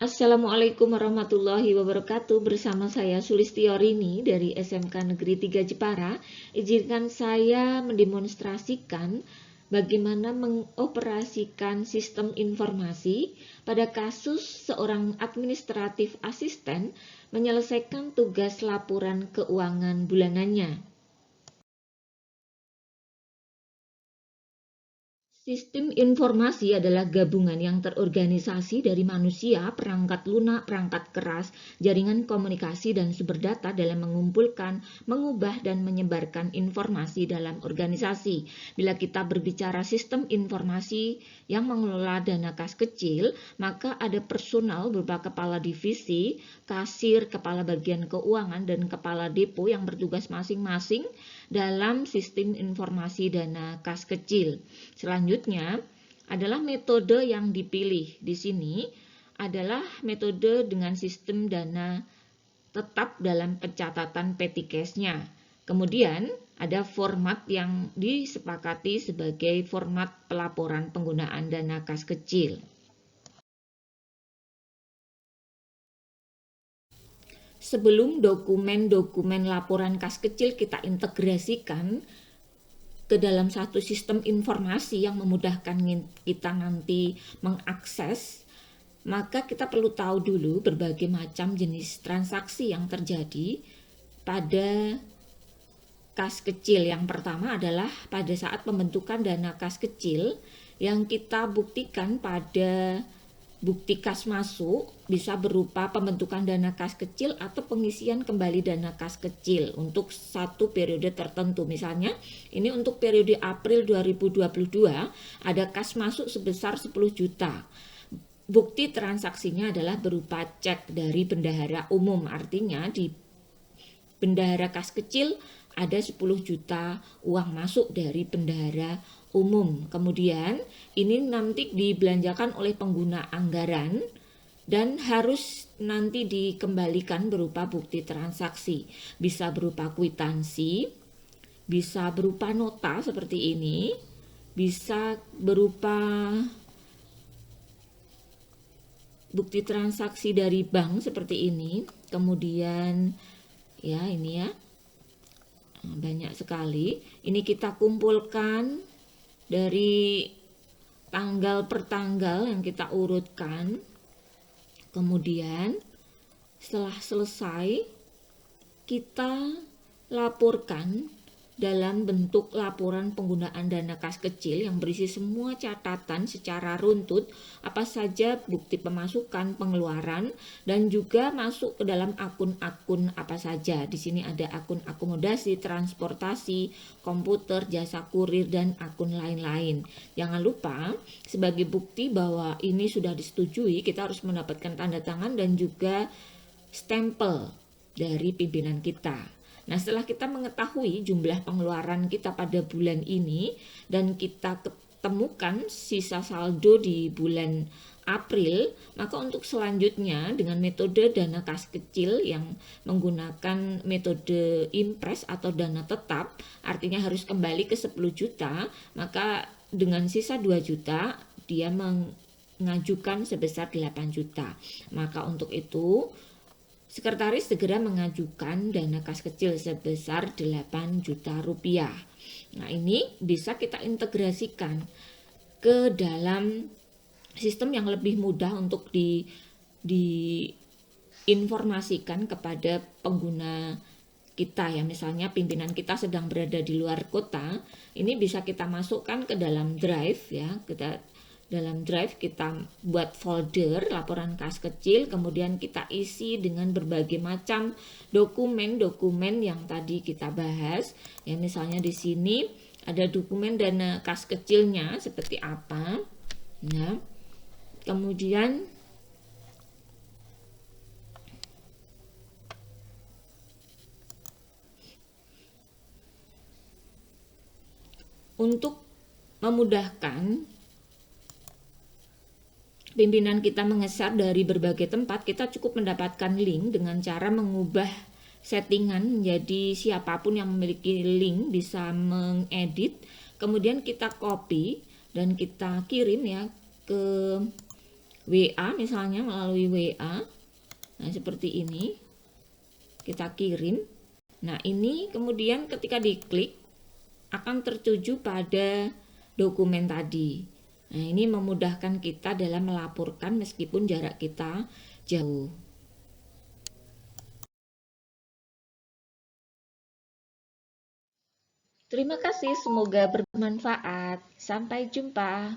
Assalamualaikum warahmatullahi wabarakatuh. Bersama saya Sulistiorini dari SMK Negeri 3 Jepara. Izinkan saya mendemonstrasikan bagaimana mengoperasikan sistem informasi pada kasus seorang administratif asisten menyelesaikan tugas laporan keuangan bulanannya. Sistem informasi adalah gabungan yang terorganisasi dari manusia, perangkat lunak, perangkat keras, jaringan komunikasi, dan sumber data dalam mengumpulkan, mengubah, dan menyebarkan informasi dalam organisasi. Bila kita berbicara sistem informasi yang mengelola dana kas kecil, maka ada personal berupa kepala divisi, kasir, kepala bagian keuangan, dan kepala depo yang bertugas masing-masing dalam sistem informasi dana kas kecil. Selanjutnya adalah metode yang dipilih. Di sini adalah metode dengan sistem dana tetap dalam pencatatan petty cash-nya. Kemudian ada format yang disepakati sebagai format pelaporan penggunaan dana kas kecil. Sebelum dokumen-dokumen laporan kas kecil kita integrasikan ke dalam satu sistem informasi yang memudahkan kita nanti mengakses, maka kita perlu tahu dulu berbagai macam jenis transaksi yang terjadi pada kas kecil. Yang pertama adalah pada saat pembentukan dana kas kecil yang kita buktikan pada bukti kas masuk bisa berupa pembentukan dana kas kecil atau pengisian kembali dana kas kecil untuk satu periode tertentu. Misalnya ini untuk periode April 2022 ada kas masuk sebesar 10 juta. Bukti transaksinya adalah berupa cek dari bendahara umum, artinya di bendahara kas kecil ada 10 juta uang masuk dari bendahara umum. Kemudian ini nanti dibelanjakan oleh pengguna anggaran dan harus nanti dikembalikan berupa bukti transaksi. Bisa berupa kwitansi, bisa berupa nota seperti ini, bisa berupa bukti transaksi dari bank seperti ini. Kemudian ya ini ya, banyak sekali. Ini kita kumpulkan dari tanggal per tanggal yang kita urutkan. Kemudian setelah selesai kita laporkan dalam bentuk laporan penggunaan dana kas kecil yang berisi semua catatan secara runtut, apa saja bukti pemasukan, pengeluaran, dan juga masuk ke dalam akun-akun apa saja. Di sini ada akun akomodasi, transportasi, komputer, jasa kurir, dan akun lain-lain. Jangan lupa, sebagai bukti bahwa ini sudah disetujui, kita harus mendapatkan tanda tangan dan juga stempel dari pimpinan kita. Nah, setelah kita mengetahui jumlah pengeluaran kita pada bulan ini dan kita ketemukan sisa saldo di bulan April, maka untuk selanjutnya dengan metode dana kas kecil yang menggunakan metode impres atau dana tetap, artinya harus kembali ke 10 juta, maka dengan sisa 2 juta dia mengajukan sebesar 8 juta. Maka untuk itu sekretaris segera mengajukan dana kas kecil sebesar 8 juta rupiah. Nah, ini bisa kita integrasikan ke dalam sistem yang lebih mudah untuk diinformasikan kepada pengguna kita ya. Misalnya pimpinan kita sedang berada di luar kota, ini bisa kita masukkan ke dalam drive ya. Dalam drive kita buat folder laporan kas kecil, kemudian kita isi dengan berbagai macam dokumen-dokumen yang tadi kita bahas. Ya, misalnya di sini ada dokumen dana kas kecilnya seperti apa. Nah, kemudian untuk memudahkan pimpinan kita mengeser dari berbagai tempat, kita cukup mendapatkan link dengan cara mengubah settingan menjadi siapapun yang memiliki link bisa mengedit. Kemudian kita copy dan kita kirim ya ke WA misalnya, melalui WA. Nah, seperti ini kita kirim. Nah, ini kemudian ketika diklik akan tertuju pada dokumen tadi. Nah, ini memudahkan kita dalam melaporkan meskipun jarak kita jauh. Terima kasih, semoga bermanfaat. Sampai jumpa.